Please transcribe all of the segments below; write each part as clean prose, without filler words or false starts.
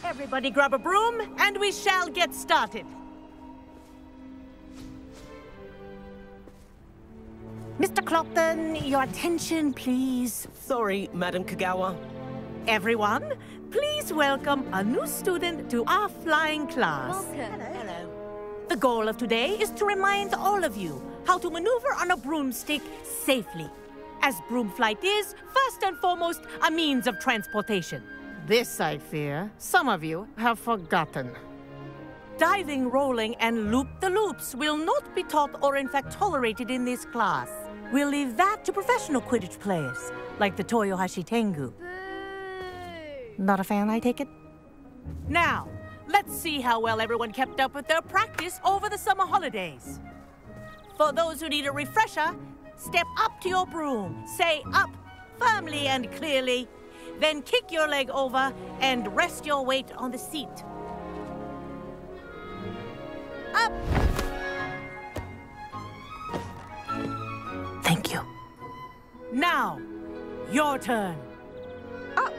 Everybody grab a broom, and we shall get started. Mr. Clopton, your attention, please. Sorry, Madam Kagawa. Everyone, please welcome a new student to our flying class. Welcome. Hello. The goal of today is to remind all of you how to maneuver on a broomstick safely, as broom flight is, first and foremost, a means of transportation. This, I fear, some of you have forgotten. Diving, rolling, and loop-the-loops will not be taught or in fact tolerated in this class. We'll leave that to professional Quidditch players, like the Toyohashi Tengu. Boo! Not a fan, I take it? Now, let's see how well everyone kept up with their practice over the summer holidays. For those who need a refresher, step up to your broom, say up firmly and clearly, then kick your leg over and rest your weight on the seat. Up! Thank you. Now, your turn. Up!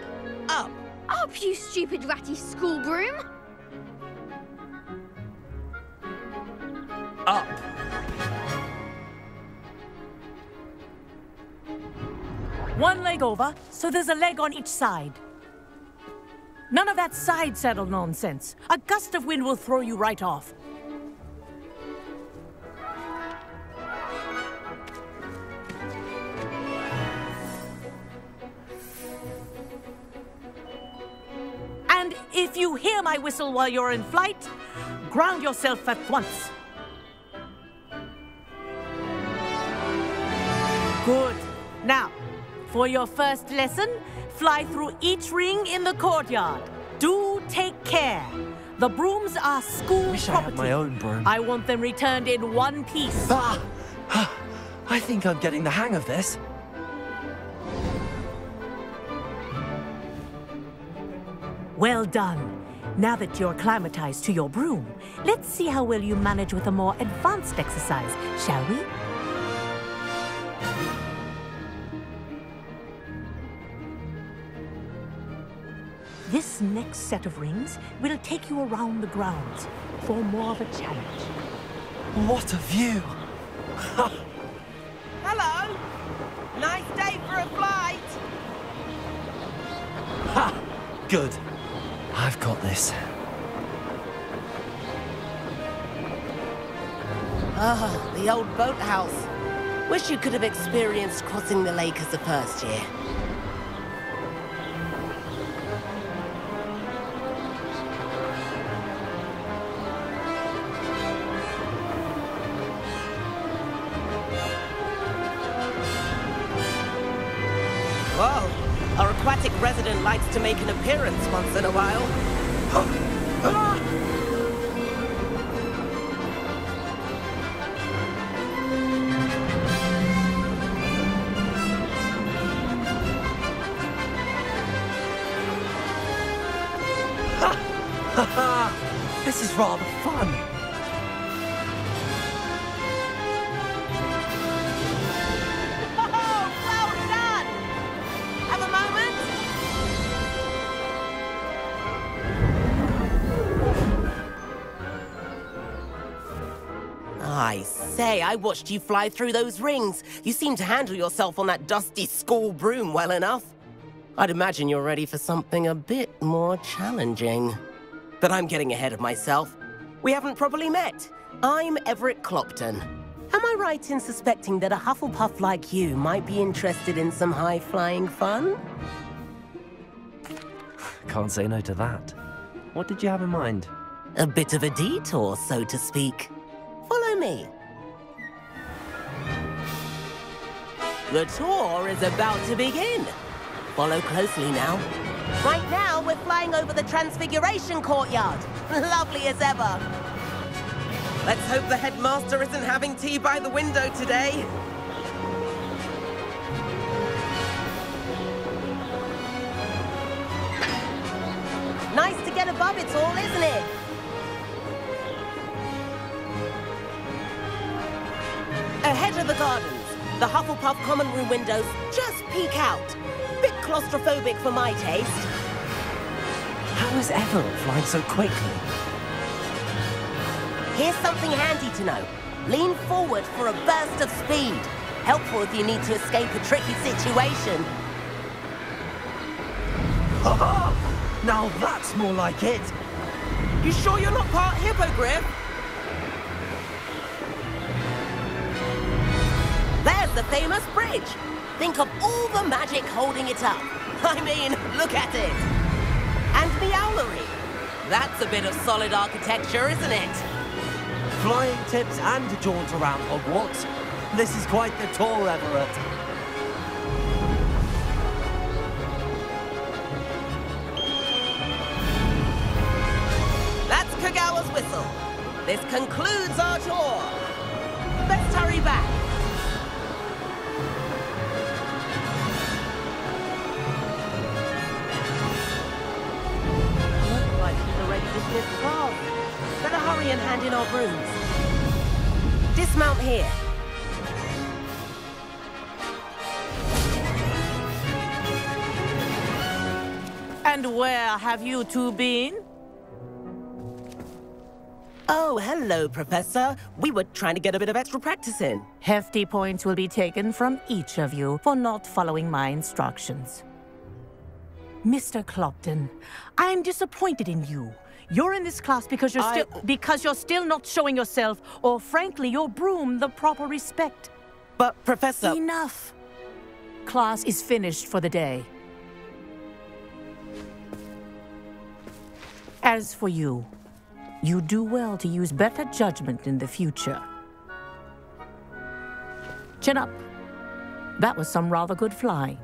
Up! Up, you stupid ratty school broom! Up! One leg over, so there's a leg on each side. None of that side saddle nonsense. A gust of wind will throw you right off. And if you hear my whistle while you're in flight, ground yourself at once. Good. Now, for your first lesson, fly through each ring in the courtyard. Do take care. The brooms are school Wish property. I had my own broom. I want them returned in one piece. Ah! I think I'm getting the hang of this. Well done. Now that you're acclimatized to your broom, let's see how well you manage with a more advanced exercise, shall we? This next set of rings will take you around the grounds for more of a challenge. What a view! Hello! Nice day for a flight! Ha! Good. I've got this. Ah, the old boathouse. Wish you could have experienced crossing the lake as a first year. Whoa, our aquatic resident likes to make an appearance once in a while. This is rather fun. Oh, well done! Have a moment? I say, I watched you fly through those rings. You seem to handle yourself on that dusty school broom well enough. I'd imagine you're ready for something a bit more challenging. But I'm getting ahead of myself. We haven't properly met. I'm Everett Clopton. Am I right in suspecting that a Hufflepuff like you might be interested in some high-flying fun? Can't say no to that. What did you have in mind? A bit of a detour, so to speak. Follow me. The tour is about to begin. Follow closely now. Right now, we're flying over the Transfiguration Courtyard. Lovely as ever. Let's hope the headmaster isn't having tea by the window today. Nice to get above it all, isn't it? Ahead of the gardens, the Hufflepuff common room windows just peek out. Bit claustrophobic for my taste. How is Everett flying so quickly? Here's something handy to know. Lean forward for a burst of speed. Helpful if you need to escape a tricky situation. Now that's more like it. You sure you're not part hippogriff? There's the famous bridge. Think of all the magic holding it up. I mean, look at it. And the owlery. That's a bit of solid architecture, isn't it? Flying tips and a jaunt around Hogwarts. This is quite the tour, Everett. That's Kagawa's whistle. This concludes our tour. Let's hurry back. Looks like he's already dismissed class. Better hurry and hand in our brooms. Dismount here. And where have you two been? Oh, hello, Professor. We were trying to get a bit of extra practice in. Hefty points will be taken from each of you for not following my instructions. Mr. Clopton, I'm disappointed in you. You're in this class because you're still not showing yourself, or frankly, your broom, the proper respect. But, Professor... Enough. Class is finished for the day. As for you, you do well to use better judgment in the future. Chin up. That was some rather good flying.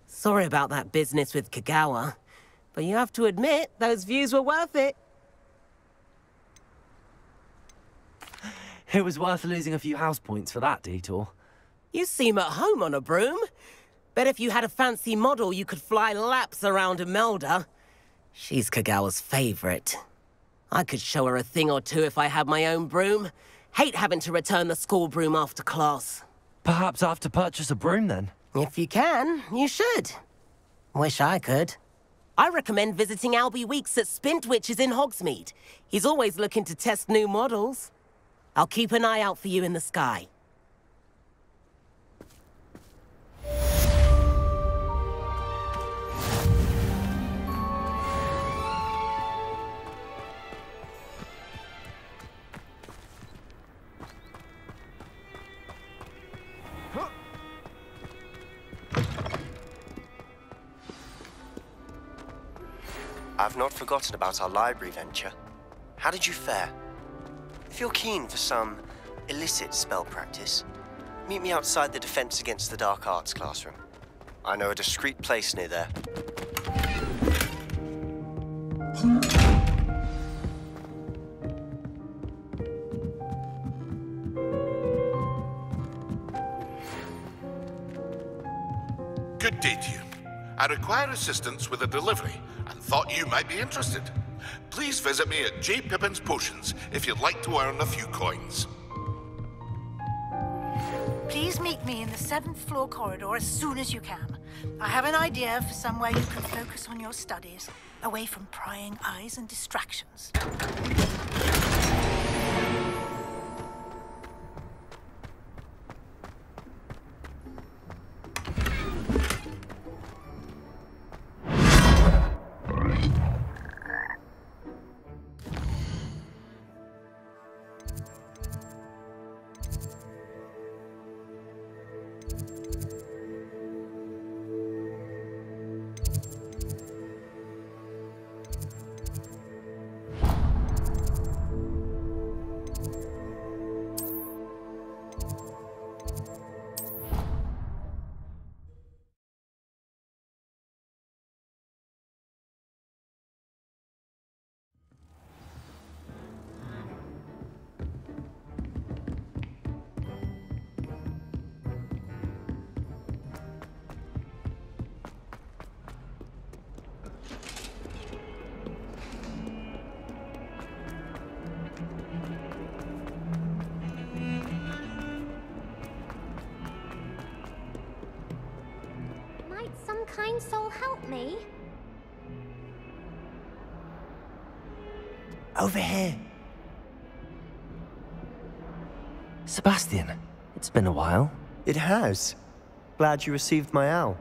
Sorry about that business with Kagawa, but you have to admit, those views were worth it. It was worth losing a few house points for that detour. You seem at home on a broom. Bet if you had a fancy model, you could fly laps around Imelda. She's Kagawa's favorite. I could show her a thing or two if I had my own broom. Hate having to return the school broom after class. Perhaps I have to purchase a broom then. If you can, you should. Wish I could. I recommend visiting Albie Weeks at Spintwitches in Hogsmeade. He's always looking to test new models. I'll keep an eye out for you in the sky. I've not forgotten about our library venture. How did you fare? If you're keen for some illicit spell practice, meet me outside the Defense Against the Dark Arts classroom. I know a discreet place near there. Good day to you. I require assistance with a delivery and thought you might be interested. Please visit me at J. Pippin's Potions if you'd like to earn a few coins. Please meet me in the 7th floor corridor as soon as you can. I have an idea for somewhere you can focus on your studies, away from prying eyes and distractions. kind soul help me? Over here. Sebastian, it's been a while. It has. Glad you received my owl.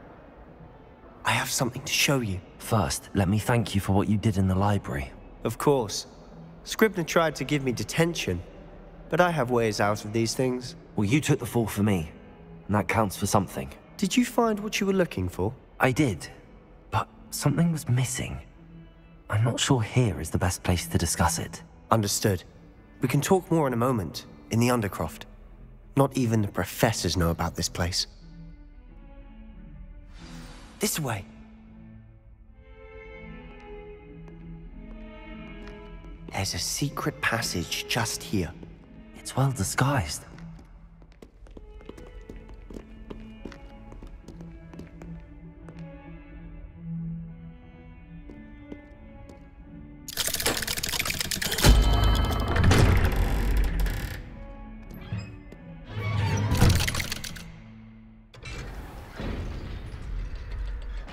I have something to show you. First, let me thank you for what you did in the library. Of course. Scribner tried to give me detention, but I have ways out of these things. Well, you took the fall for me, and that counts for something. Did you find what you were looking for? I did, but something was missing. I'm not sure here is the best place to discuss it. Understood. We can talk more in a moment, in the Undercroft. Not even the professors know about this place. This way. There's a secret passage just here. It's well disguised.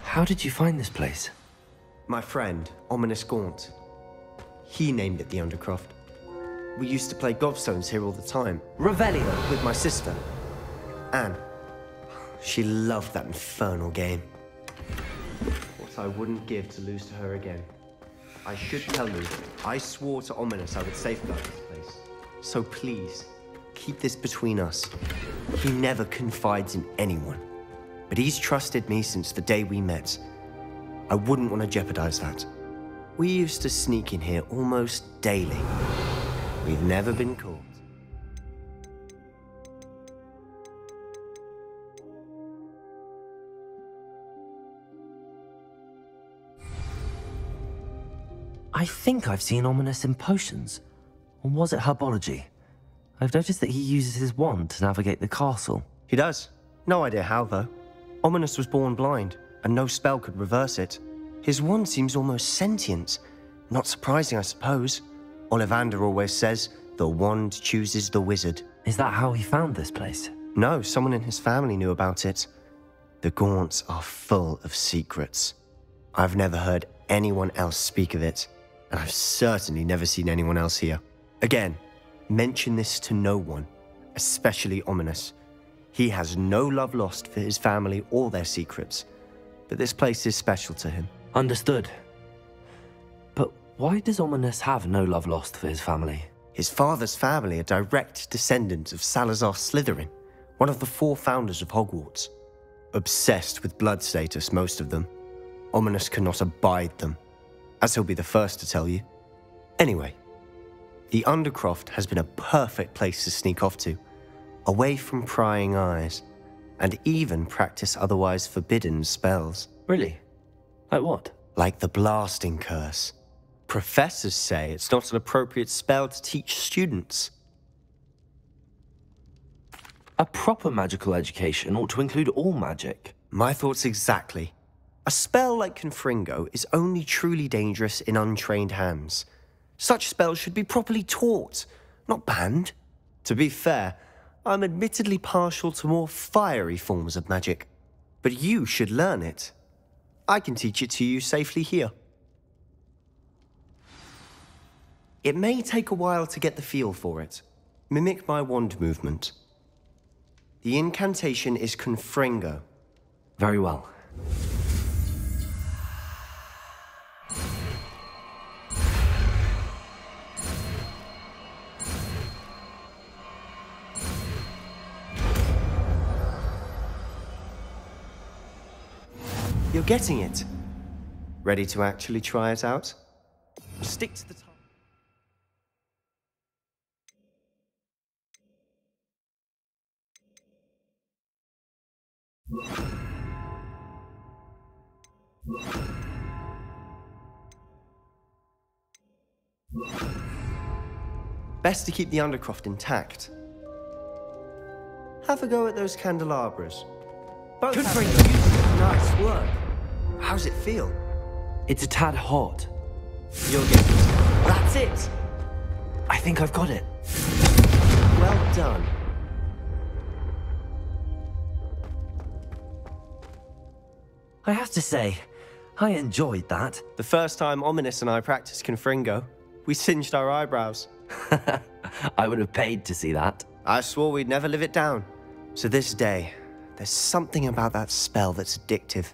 How did you find this place? My friend, Ominous Gaunt. He named it the Undercroft. We used to play gobstones here all the time. Revelio. With my sister, Anne. She loved that infernal game. What I wouldn't give to lose to her again. I should tell you, I swore to Ominous I would safeguard this place. So please, keep this between us. He never confides in anyone. But he's trusted me since the day we met. I wouldn't want to jeopardize that. We used to sneak in here almost daily. We've never been caught. I think I've seen Ominous in potions. Or was it herbology? I've noticed that he uses his wand to navigate the castle. He does. No idea how, though. Ominous was born blind, and no spell could reverse it. His wand seems almost sentient. Not surprising, I suppose. Ollivander always says, the wand chooses the wizard. Is that how he found this place? No, someone in his family knew about it. The Gaunts are full of secrets. I've never heard anyone else speak of it, and I've certainly never seen anyone else here. Again, mention this to no one, especially Ominous. He has no love lost for his family or their secrets, but this place is special to him. Understood. But why does Ominous have no love lost for his family? His father's family are direct descendants of Salazar Slytherin, one of the 4 founders of Hogwarts. Obsessed with blood status, most of them. Ominous cannot abide them, as he'll be the first to tell you. Anyway, the Undercroft has been a perfect place to sneak off to, away from prying eyes, and even practice otherwise forbidden spells. Really? Like what? Like the blasting curse. Professors say it's not an appropriate spell to teach students. A proper magical education ought to include all magic. My thoughts exactly. A spell like Confringo is only truly dangerous in untrained hands. Such spells should be properly taught, not banned. To be fair, I'm admittedly partial to more fiery forms of magic, but you should learn it. I can teach it to you safely here. It may take a while to get the feel for it. Mimic my wand movement. The incantation is Confringo. Very well. You're getting it. Ready to actually try it out? Stick to the time. Best to keep the Undercroft intact. Have a go at those candelabras. Both Good have for their you. uses. Nice work. How's it feel? It's a tad hot. You'll get it. That's it. I think I've got it. Well done. I have to say, I enjoyed that. The first time Ominous and I practiced Confringo, we singed our eyebrows. I would have paid to see that. I swore we'd never live it down. So this day, there's something about that spell that's addictive.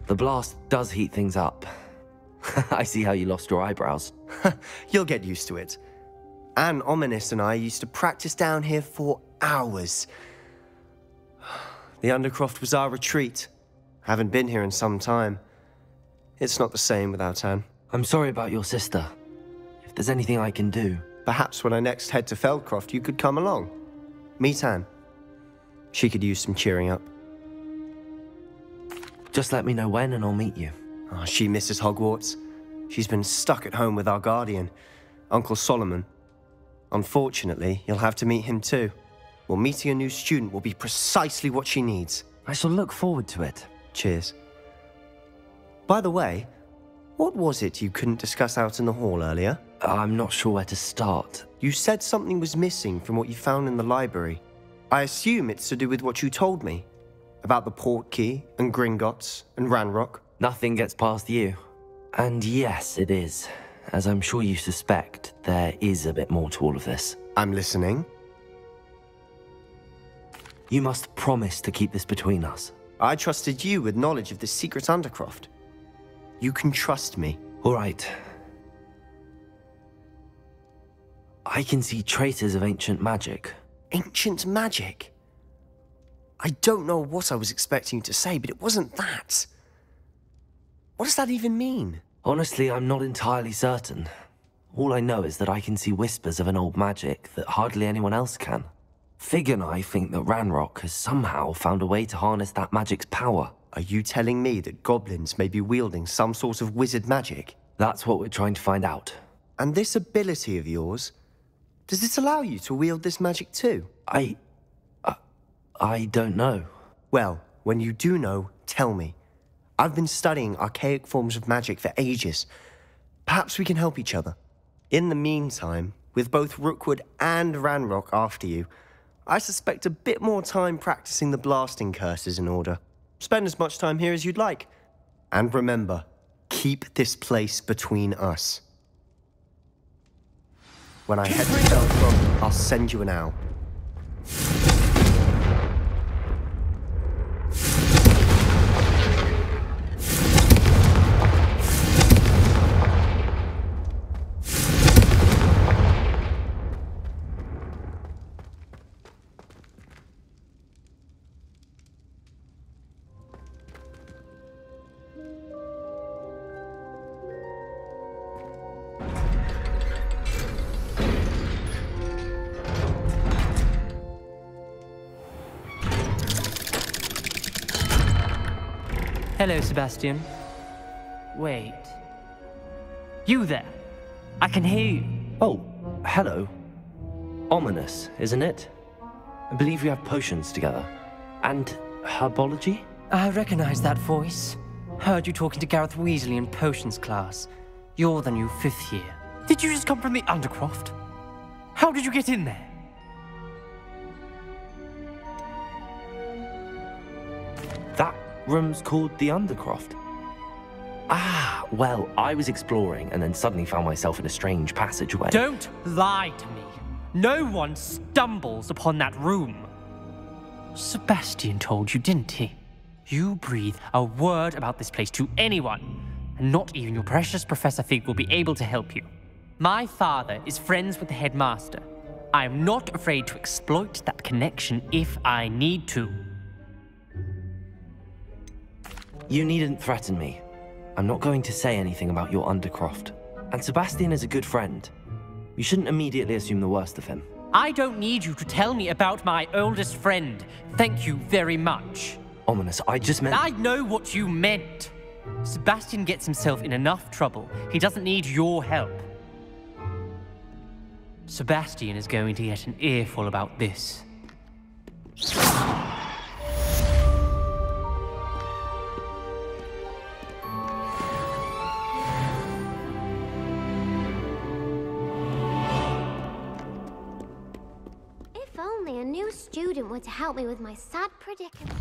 The blast does heat things up. I see how you lost your eyebrows. You'll get used to it. Anne, Ominous and I used to practice down here for hours. The Undercroft was our retreat. Haven't been here in some time. It's not the same without Anne. I'm sorry about your sister. If there's anything I can do... Perhaps when I next head to Feldcroft, you could come along. Meet Anne. She could use some cheering up. Just let me know when and I'll meet you. Oh, she misses Hogwarts. She's been stuck at home with our guardian, Uncle Solomon. Unfortunately, you'll have to meet him too. Well, meeting a new student will be precisely what she needs. I shall look forward to it. Cheers. By the way, what was it you couldn't discuss out in the hall earlier? I'm not sure where to start. You said something was missing from what you found in the library. I assume it's to do with what you told me. About the Portkey, and Gringotts, and Ranrock. Nothing gets past you. And yes, it is. As I'm sure you suspect, there is a bit more to all of this. I'm listening. You must promise to keep this between us. I trusted you with knowledge of the secret Undercroft. You can trust me. All right. I can see traces of ancient magic. Ancient magic? I don't know what I was expecting you to say, but it wasn't that. What does that even mean? Honestly, I'm not entirely certain. All I know is that I can see whispers of an old magic that hardly anyone else can. Fig and I think that Ranrock has somehow found a way to harness that magic's power. Are you telling me that goblins may be wielding some sort of wizard magic? That's what we're trying to find out. And this ability of yours, does it allow you to wield this magic too? I don't know. Well, when you do know, tell me. I've been studying archaic forms of magic for ages. Perhaps we can help each other. In the meantime, with both Rookwood and Ranrock after you, I suspect a bit more time practicing the blasting curse is in order. Spend as much time here as you'd like. And remember, keep this place between us. When I head to Feldcroft, I'll send you an owl. Hello, Sebastian. Wait. You there? I can hear you. Oh, hello. Ominous, isn't it? I believe we have potions together. And herbology? I recognize that voice. Heard you talking to Gareth Weasley in potions class. You're the new 5th year. Did you just come from the Undercroft? How did you get in there? That room's called the Undercroft. Ah, well, I was exploring and then suddenly found myself in a strange passageway. Don't lie to me. No one stumbles upon that room. Sebastian told you, didn't he? You breathe a word about this place to anyone, and not even your precious Professor Fig will be able to help you. My father is friends with the headmaster. I am not afraid to exploit that connection if I need to. You needn't threaten me. I'm not going to say anything about your Undercroft. And Sebastian is a good friend. You shouldn't immediately assume the worst of him. I don't need you to tell me about my oldest friend. Thank you very much. Ominous, I just meant... I know what you meant. Sebastian gets himself in enough trouble. He doesn't need your help. Sebastian is going to get an earful about this. If only a new student were to help me with my sad predicament.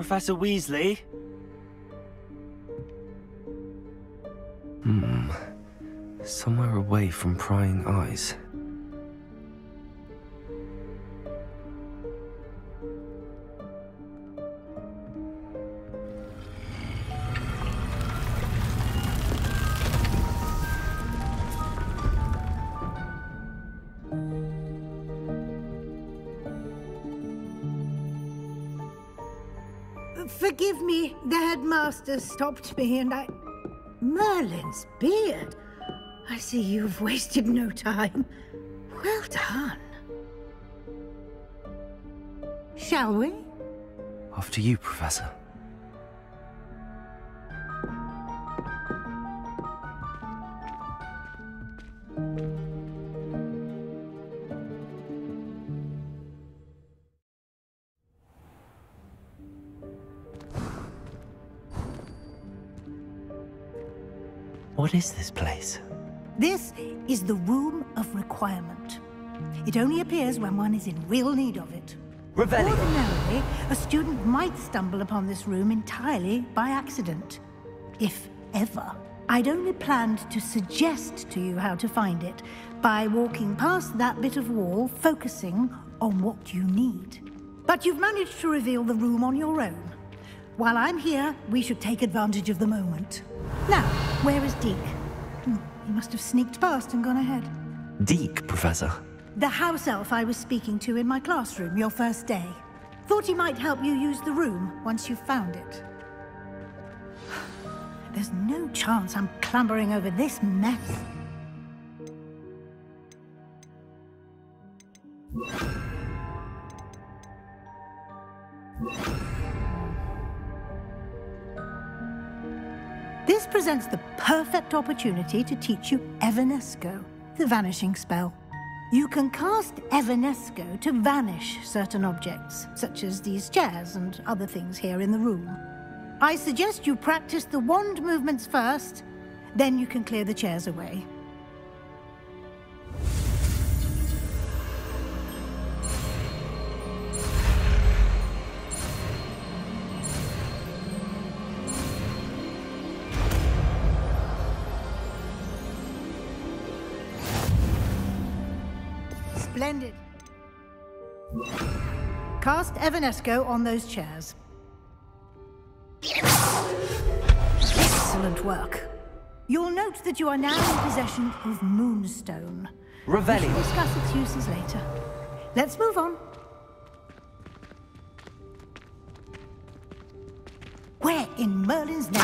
Professor Weasley? Somewhere away from prying eyes. Forgive me, the headmaster stopped me and I... Merlin's beard. I see you've wasted no time. Well done. Shall we? After you, Professor. What is this place? This is the Room of Requirement. It only appears when one is in real need of it. Revelio. Ordinarily, a student might stumble upon this room entirely by accident. If ever. I'd only planned to suggest to you how to find it by walking past that bit of wall, focusing on what you need. But you've managed to reveal the room on your own. While I'm here, we should take advantage of the moment. Now, where is Deke? He must have sneaked past and gone ahead. Deke, Professor. The house elf I was speaking to in my classroom your first day. Thought he might help you use the room once you've found it. There's no chance I'm clambering over this mess. This presents the perfect opportunity to teach you Evanesco, the vanishing spell. You can cast Evanesco to vanish certain objects, such as these chairs and other things here in the room. I suggest you practice the wand movements first, then you can clear the chairs away. Splendid. Cast Evanesco on those chairs. Excellent work. You'll note that you are now in possession of Moonstone. Revelio. We shall discuss its uses later. Let's move on. Where in Merlin's name?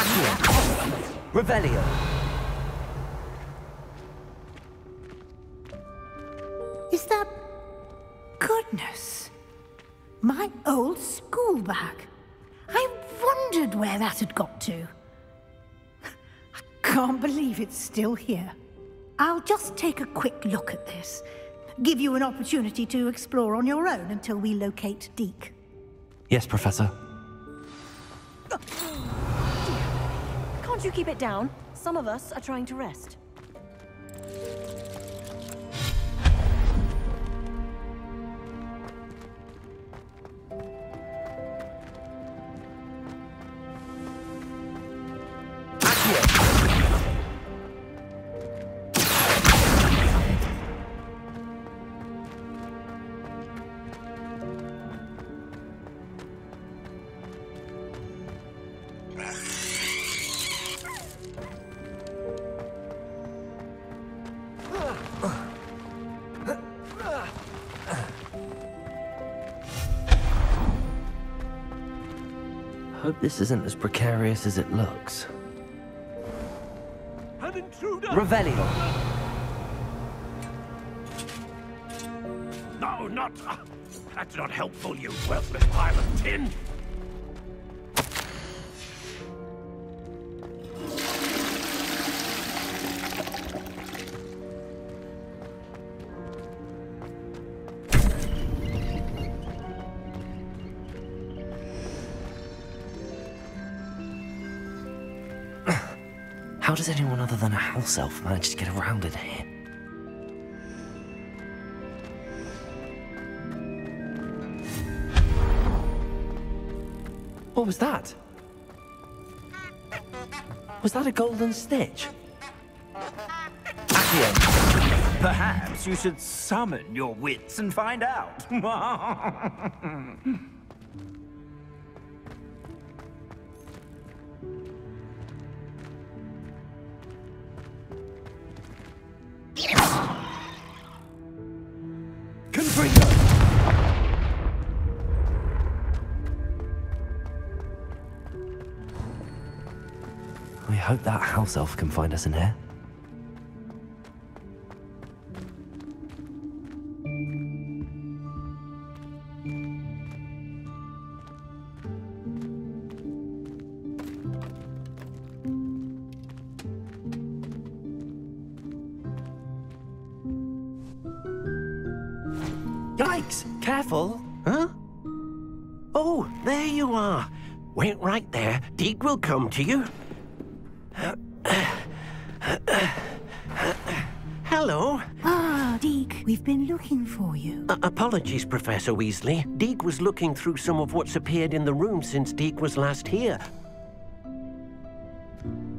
Revelio. Is that... Goodness. My old school bag. I wondered where that had got to. I can't believe it's still here. I'll just take a quick look at this. Give you an opportunity to explore on your own until we locate Deke. Yes, Professor. Can't you keep it down? Some of us are trying to rest. Hope this isn't as precarious as it looks. An intruder! Revelio. No, not... That's not helpful, you worthless pile of tin! How does anyone other than a house elf manage to get around in here? What was that? Was that a golden stitch? Accio! Perhaps you should summon your wits and find out. Confringo! We hope that house elf can find us in here. Yikes! Careful! Huh? Oh, there you are. Wait right there. Deke will come to you. Hello. Ah, Deke, we've been looking for you. Apologies, Professor Weasley. Deke was looking through some of what's appeared in the room since Deke was last here.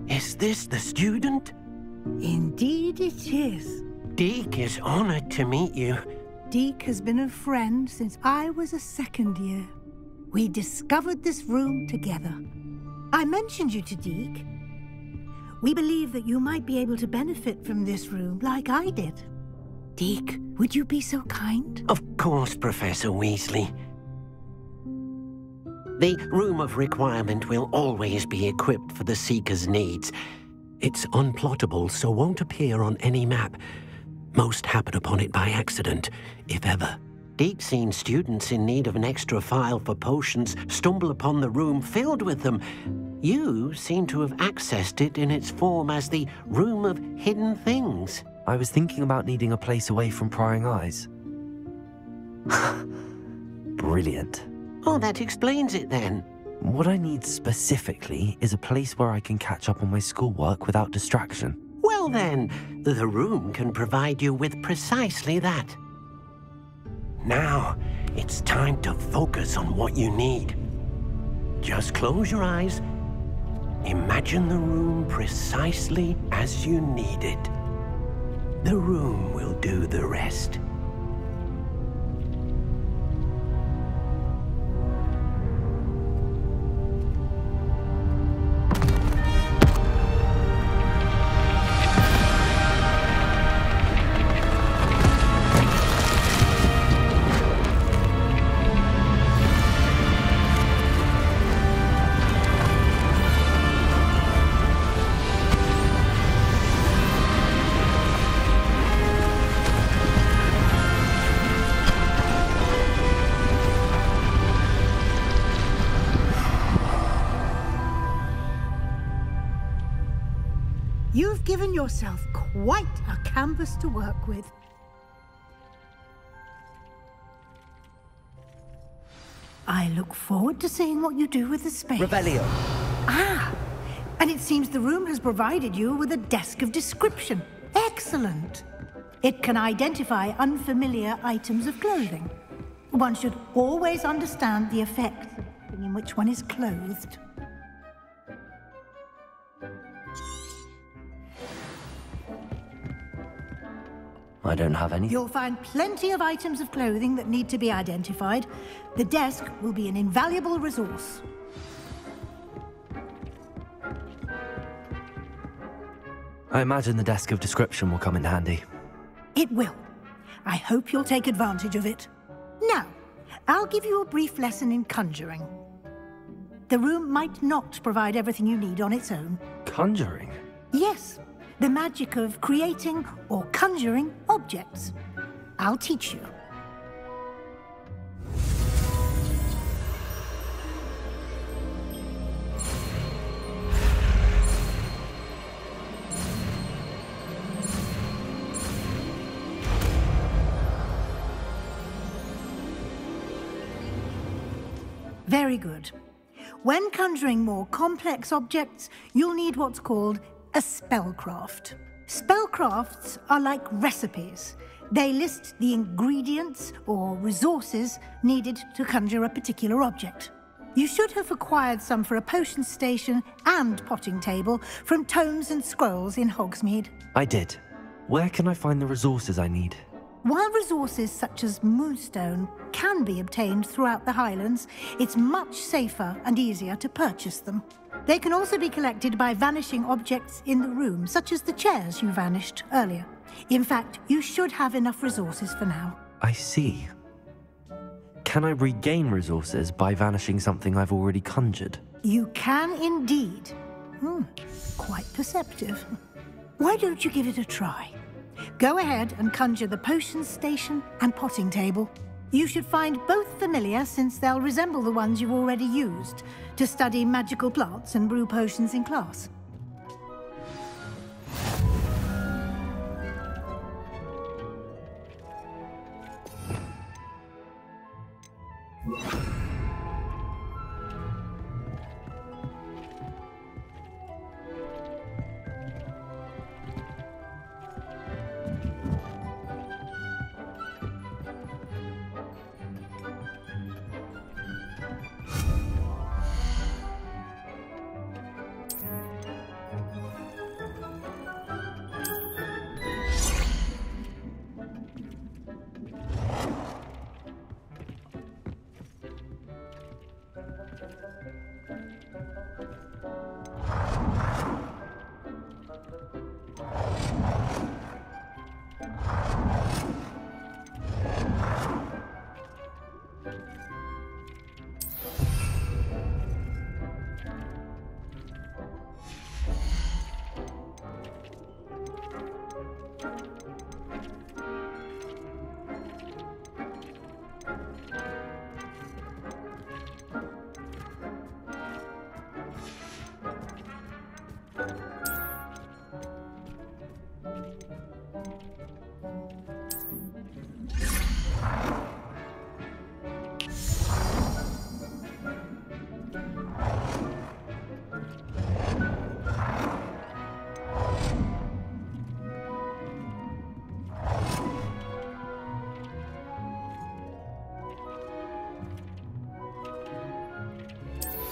Is this the student? Indeed it is. Deke is honored to meet you. Deke has been a friend since I was a second year. We discovered this room together. I mentioned you to Deke. We believe that you might be able to benefit from this room like I did. Deke, would you be so kind? Of course, Professor Weasley. The Room of Requirement will always be equipped for the Seeker's needs. It's unplottable, so won't appear on any map. Most happen upon it by accident, if ever. Deke's seen students in need of an extra file for potions stumble upon the room filled with them. You seem to have accessed it in its form as the Room of Hidden Things. I was thinking about needing a place away from prying eyes. Brilliant. Oh, that explains it then. What I need specifically is a place where I can catch up on my schoolwork without distraction. Well then, the room can provide you with precisely that. Now, it's time to focus on what you need. Just close your eyes. Imagine the room precisely as you need it. The room will do the rest. You've given yourself quite a canvas to work with. I look forward to seeing what you do with the space. Revelio. Ah, and it seems the room has provided you with a desk of description. Excellent. It can identify unfamiliar items of clothing. One should always understand the effects in which one is clothed. I don't have any. You'll find plenty of items of clothing that need to be identified. The desk will be an invaluable resource. I imagine the desk of description will come in handy. It will. I hope you'll take advantage of it. Now, I'll give you a brief lesson in conjuring. The room might not provide everything you need on its own. Conjuring? Yes, the magic of creating or conjuring objects. I'll teach you. Very good. When conjuring more complex objects, you'll need what's called a spellcraft. Spellcrafts are like recipes. They list the ingredients or resources needed to conjure a particular object. You should have acquired some for a potion station and potting table from Tomes and Scrolls in Hogsmeade. I did. Where can I find the resources I need? While resources such as Moonstone can be obtained throughout the Highlands, it's much safer and easier to purchase them. They can also be collected by vanishing objects in the room, such as the chairs you vanished earlier. In fact, you should have enough resources for now. I see. Can I regain resources by vanishing something I've already conjured? You can indeed. Quite perceptive. Why don't you give it a try? Go ahead and conjure the potion station and potting table. You should find both familiar, since they'll resemble the ones you've already used to study magical plants and brew potions in class.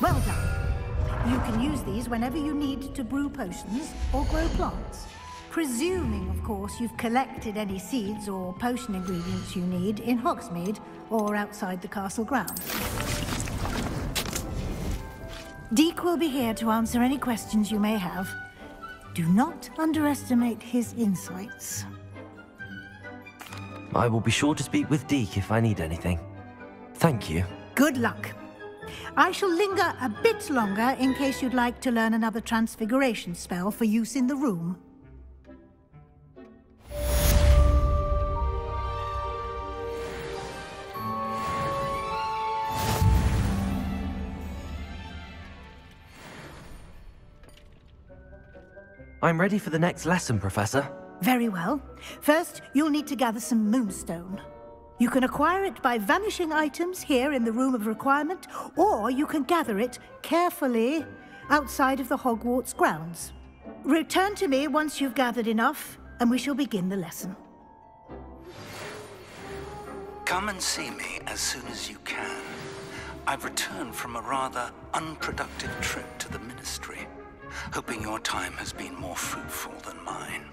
Well done. You can use these whenever you need to brew potions or grow plants. Presuming, of course, you've collected any seeds or potion ingredients you need in Hogsmeade or outside the castle grounds. Deek will be here to answer any questions you may have. Do not underestimate his insights. I will be sure to speak with Deek if I need anything. Thank you. Good luck. I shall linger a bit longer in case you'd like to learn another transfiguration spell for use in the room. I'm ready for the next lesson, Professor. Very well. First, you'll need to gather some Moonstone. You can acquire it by vanishing items here in the Room of Requirement, or you can gather it carefully outside of the Hogwarts grounds. Return to me once you've gathered enough, and we shall begin the lesson. Come and see me as soon as you can. I've returned from a rather unproductive trip to the Ministry, hoping your time has been more fruitful than mine.